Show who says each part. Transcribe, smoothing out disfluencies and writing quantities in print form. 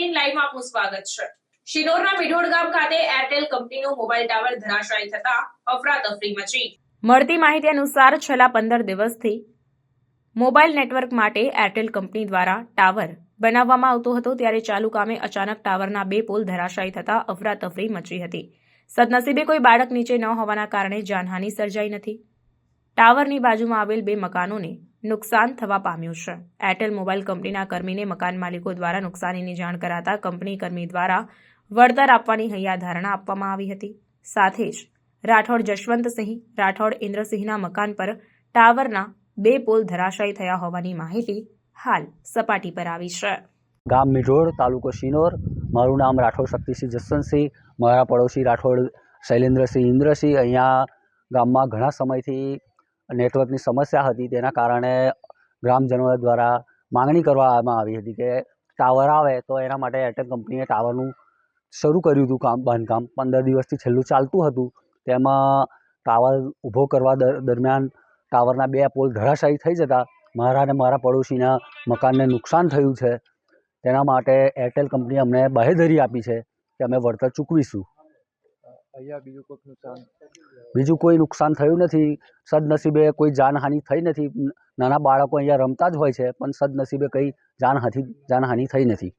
Speaker 1: 18 લાઈવમાં આપનું સ્વાગત છે। શિનોરના મિઢોળ ગામ ખાતે એરટેલ કંપનીનો મોબાઈલ ટાવર ધરાશાયી થતા અફરાતફરી મચી। મળતી માહિતી અનુસાર છેલ્લા 15 દિવસથી મોબાઈલ નેટવર્ક માટે એરટેલ કંપની દ્વારા ટાવર બનાવવામાં આવતો હતો, ત્યારે ચાલુ કામે અચાનક ટાવરના 2 પોલ ધરાશાયી થતા અફરાતફરી મચી હતી। સદનસીબે કોઈ બાળક નીચે ન હોવાના કારણે જાનહાનિ સર્જાઈ નથી। ટાવરની બાજુમાં આવેલ 2 મકાનોને નુકસાન થવા પામ્યું છે। એરટેલ મોબાઈલ કંપનીના કર્મીને મકાન માલિકો દ્વારા નુકસાનીની જાણ કરાતા કંપની કર્મી દ્વારા વળતર આપવાની હૈયાધારણા આપવામાં આવી હતી। સાથે જ રાઠોડ જશવંતસિંહ, રાઠોડ ઇન્દ્રસિંહના મકાન પર ટાવરના 2 પોલ ધરાશાયી થયા હોવાની માહિતી હાલ સપાટી પર આવી છે।
Speaker 2: ગામ મિઢોળ, તાલુકો શિનોર। મારું નામ રાઠોડ શક્તિસિંહ જસવંતસિંહ, મારા પડોશી રાઠોડ શૈલેન્દ્રસિંહ ઇન્દ્રસિંહ। અહીંયા ગામમાં ઘણા સમયથી નેટવર્કની સમસ્યા હતી, તેના કારણે ગ્રામજનો દ્વારા માંગણી કરવામાં આવી હતી કે ટાવર આવે તો એના માટે એરટેલ કંપનીએ ટાવરનું શરૂ કર્યું હતું બાંધકામ। 15 દિવસથી છેલ્લું ચાલતું હતું। તેમાં ટાવર ઊભો કરવા દરમિયાન ટાવરના 2 પોલ ધરાશાયી થઈ જતા મારા અને મારા પડોશીના મકાનને નુકસાન થયું છે। તેના માટે એરટેલ કંપનીએ અમને બાહેધરી આપી છે કે અમે વળતર ચૂકવીશું। બીજું કોઈ નુકસાન થયું નથી। સદનસીબે કોઈ જાનહાનિ થઈ નથી। નાના બાળકો અહીંયા રમતા જ હોય છે, પણ સદનસીબે કંઈ જાનહાનિ થઈ નથી।